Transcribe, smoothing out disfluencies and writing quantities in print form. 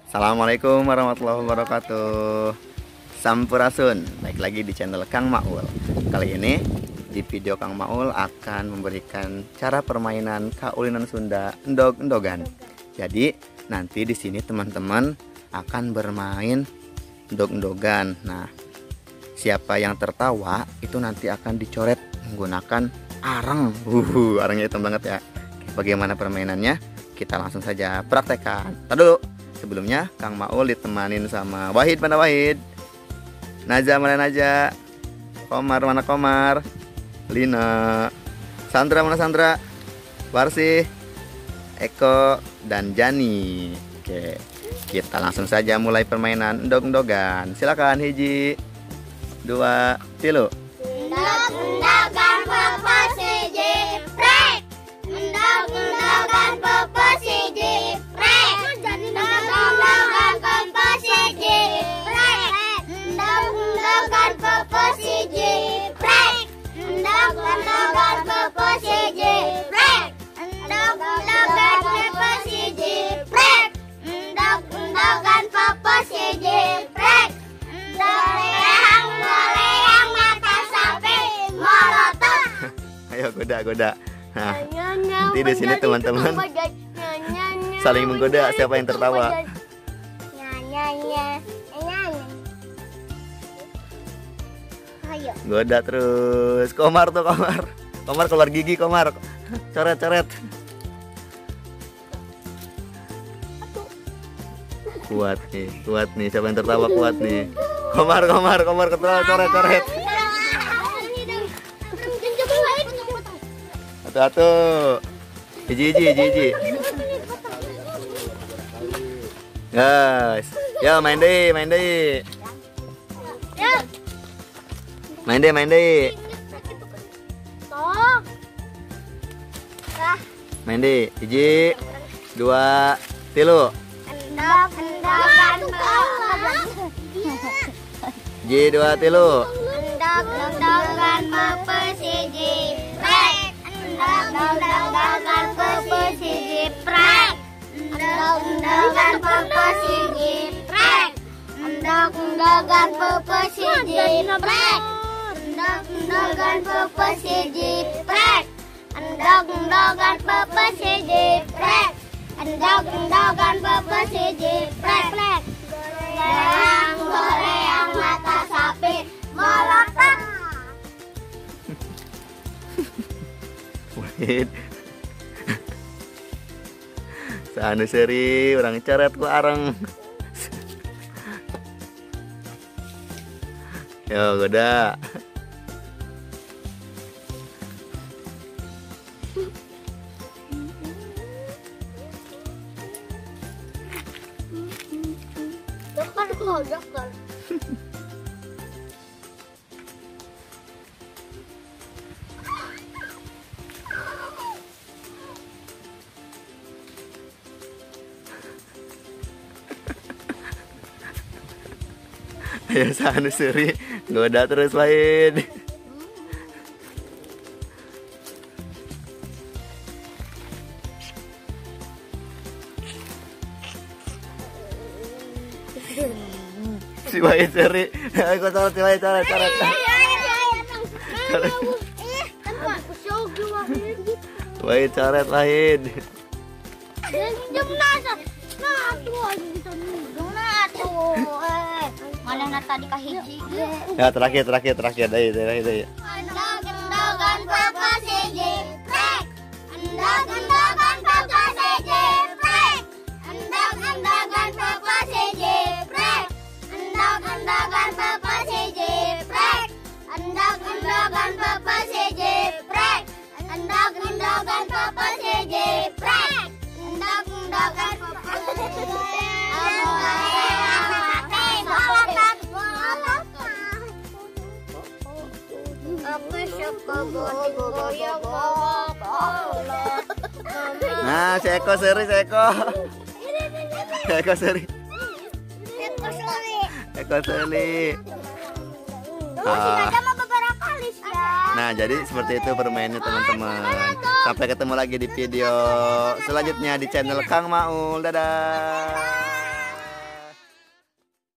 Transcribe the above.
Assalamualaikum warahmatullahi wabarakatuh. Sampurasun, baik lagi di channel Kang Maul. Kali ini di video Kang Maul akan memberikan cara permainan kaulinan Sunda endog-endogan. Jadi nanti di sini teman-teman akan bermain endog-endogan. Nah, siapa yang tertawa itu nanti akan dicoret menggunakan arang. Arangnya hitam banget ya. Bagaimana permainannya? Kita langsung saja praktekkan. Tadi dulu. Sebelumnya Kang Maul ditemanin sama Wahid, mana Wahid? Naja mana Naja? Komar mana Komar? Lina. Sandra mana Sandra? Warsi, Eko, dan Jani. Oke, kita langsung saja mulai permainan endog-endogan. Silakan hiji, dua, tilu. Endog-endogan pepes hiji, prek. Endog-endogan pepes hiji, prek. Endog-endogan pepes hiji, prek. Endog-endogan pepes hiji, prek. Endog-endogan pepes hiji, prek. Endog-endogan pepes hiji, prek. Endog-endogan pepes hiji, prek. Goleang mata sapi molotot. Ayo goda. Nah, nanti di sini teman-teman saling menggoda siapa yang tertawa. Goda terus. Komar tuh Komar. Komar keluar gigi Komar. Coret. Kuat nih. Siapa yang tertawa kuat nih? Komar ketawa coret. Satu. Hiji. Guys, ya main deh. Main deh. Hiji, dua, tilu. Hiji, dua, tilu. Endog-endogan pepes hiji, prek. Endog-endogan pepes hiji, prek. Endog-endogan pepes hiji, prek. Endog-endogan pepes hiji, prek. Endog-endogan pepes hiji, prek. Endog-endogan pepes hiji, prek. Endog-endogan pepes hiji, prek. Goleang mata sapi molotot. Wahid. Sanu seri orang coret ku areng. Yo goda. Dokter. Ayo sanu seri goda terus Wahid. Si Wahid seri. Ayo coret si Wahid coret. Wahid coret Wahid. Mana na tadi kahiji? Ya terakhir deh. Endog-endogan pepes hiji, prek. Endog-endogan pepes hiji, prek. Endog-endogan pepes hiji, prek. Endog-endogan pepes hiji, prek. Endog-endogan pepes hiji, prek. Endog-endogan pepes hiji, prek. Endog-endogan pepes hiji, prek. Nah, si Eko seri. Nah, jadi seperti itu permainannya teman-teman. Sampai ketemu lagi di video selanjutnya di channel Kang Maul. Dadah.